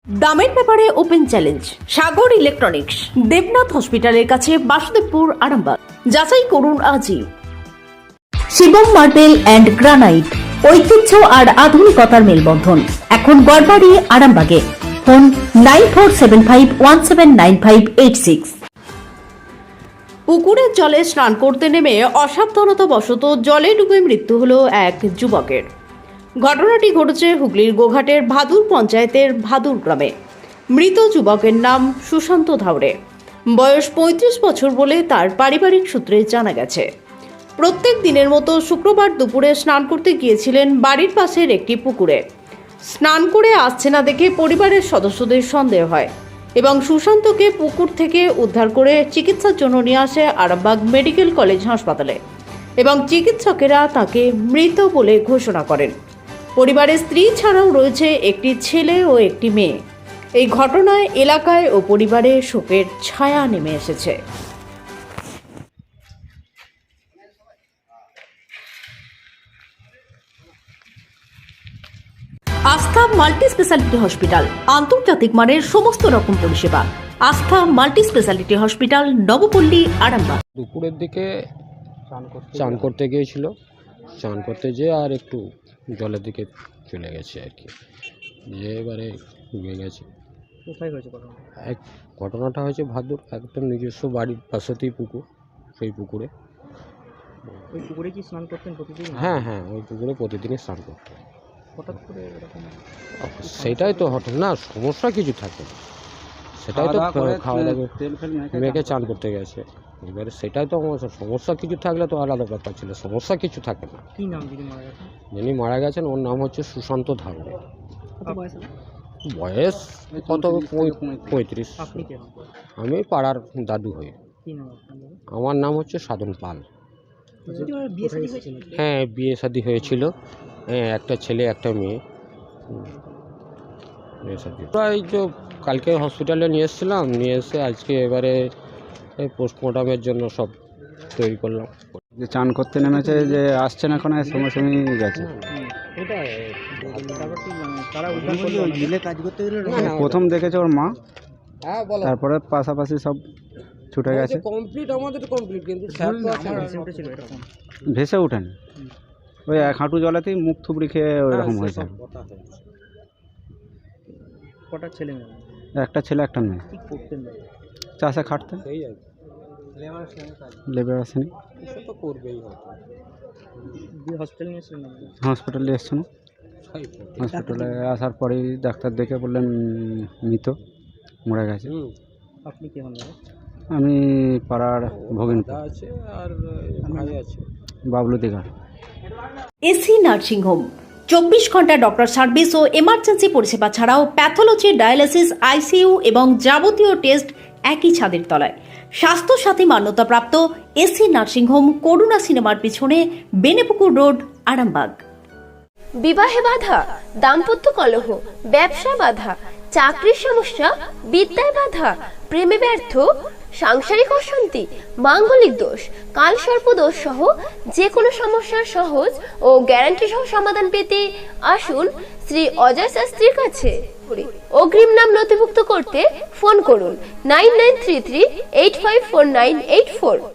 দামের ব্যাপারে open challenge সাগর electronics, Debnath হসপিটালের কাছে, বাসুদেবপুর, আরামবাগ। যাচাই করুন আজই। শিবম মার্বেল অ্যান্ড গ্রানাইট, ঐতিহ্য আর আধুনিকতার মেলবন্ধন, এখন গড়বাড়ি, আরামবাগে। ফোন 9475179586। পুকুরের জলে স্নান করতে নেমে অসাবধানতাবশত জলে ডুবে মৃত্যু হলো এক যুবকের। ঘটনাটি ঘটেছে হুগলির গোঘাটের ভাদুর পঞ্চায়েতের ভাদুর গ্রামে। মৃত যুবকের নাম সুশান্ত ধাউড়ে, বয়স 35 বছর বলে তার পারিবারিক সূত্রে জানা গেছে। প্রত্যেক দিনের মতো শুক্রবার দুপুরে স্নান করতে গিয়েছিলেন বাড়ির পাশের একটি পুকুরে। স্নান করে আসছে না দেখে পরিবারের সদস্যদের সন্দেহ হয় এবং সুশান্তকে পুকুর থেকে উদ্ধার করে চিকিৎসার জন্য নিয়ে আসে আরামবাগ মেডিকেল কলেজ হাসপাতালে এবং চিকিৎসকেরা তাকে মৃত বলে ঘোষণা করেন। পরিবারের স্ত্রী ছাড়াও রয়েছে একটি ছেলে ও একটি মেয়ে। এই ঘটনায় এলাকায় ও পরিবারে শোকের ছায়া নেমে এসেছে। আস্থা মাল্টি স্পেশালিটি হসপিটাল, আন্তর্জাতিক মানের সমস্ত রকম পরিষেবা। আস্থা multi speciality hospital, Nabapalli, Arambagh. দুপুরের দিকে চান করতে গিয়েছিল, চান করতে যেয়ে আর একটু জলের দিকে চলে গেছে আর কি, যে এবারে ডুবে গেছে। কোথায় হয়েছে ঘটনা? ঘটনাটা হয়েছে ভাদুর, একদম নিজস্ব বাড়ির পাশেতেই পুকুর, সেই পুকুরে। ওই পুকুরে কি স্নান করতেন প্রতিদিন? হ্যাঁ হ্যাঁ, ওই পুকুরে প্রতিদিনই স্নান করতে। হঠাৎ করে এরকম? সেটাই তো হঠাৎ না, সমস্যা কিছু থাকে না, সেটাই তো খাওয়া দাওয়া মেয়েকে চান করতে গেছে। এবারে সেটাই তো সমস্যা কিছু থাকলে তো আলাদা ব্যাপার ছিল, সমস্যা কিছু থাকে না। কি নাম যিনি মারা গেছেন? যিনি মারা গেছেন ওর নাম হচ্ছে সুশান্ত ধাউড়ে। কত বয়স হবে? বয়স কত? 35। আপনি কে? আমি পাড়ার দাদু হই। কি নাম আপনার? আমার নাম হচ্ছে সাধন পাল। বিয়ে শাদী হয়েছিল? হ্যাঁ, বিয়ে শাদী হয়েছিল, হ্যাঁ, একটা ছেলে একটা মেয়ে। বিয়ে শাদী প্রায় তো কালকে হসপিটালে নিয়ে এসেছিলাম, নিয়ে এসে আজকে এবারে পোস্টমর্টমের জন্য সব তৈরি করলাম। যে চান করতে নেমেছে, যে আসছে না, এখন সঙ্গে সঙ্গে গেছে। এটা তারপর কি তারা উদ্ধার করলো? মিলে কাজ করতে গেলে প্রথম দেখেছে ওর মা, হ্যাঁ বলো। তারপরে পাশাপাশি সব ছুটে গেছে। কমপ্লিট, আমাদের কমপ্লিট, কিন্তু ছিল এরকম। ভেসে ওঠেন, ওই এক হাঁটু জলেতেই মুখ থুবড়ি খেয়ে ওই রকম হয়েছে। কটা ছেলে মেয়ে? একটা ছেলে একটা মেয়ে। কি করতেন? চাষে খাটতেন, সেই আর লেবার আসেনি। কিছু তো করবেই হয়তো। দিয়ে হসপিটালে নিয়েছিলেন? হসপিটালে এসছেন, হসপিটালে আসার পরেই ডাক্তার দেখে বললেন মৃত, মরে গেছে। আপনি কে হন? আমি পাড়ার ভগিন আছে আর ভাই আছে, বাবলু দিঘার। এসি নার্সিং হোম, 24 ঘন্টা ডক্টর সার্ভিস ও এমার্জেন্সি পরিষেবা ছাড়াও প্যাথোলজি, ডায়ালিসিস, আইসিইউ এবং যাবতীয় টেস্ট একই ছাদের তলায়। স্বাস্থ্য সাথী মান্যতাপ্রাপ্ত এসি নার্সিং হোম, করুণা সিনেমার পিছনে, বেনেপুকুর রোড, আরামবাগ। বিবাহে বাধা, দাম্পত্য কলহ, ব্যবসা বাধা, চাকরির সমস্যা, বিদ্যায় বাধা, প্রেমে ব্যর্থ, সাংসারিক অশান্তি, মাঙ্গলিক দোষ, কালসর্প দোষ সহ যে কোনো সমস্যার সহজ ও গ্যারান্টি সহ সমাধান পেতে আসুন শ্রী অজয় শাস্ত্রীর কাছে। অগ্রিম নাম নথিভুক্ত করতে ফোন করুন 9933854984।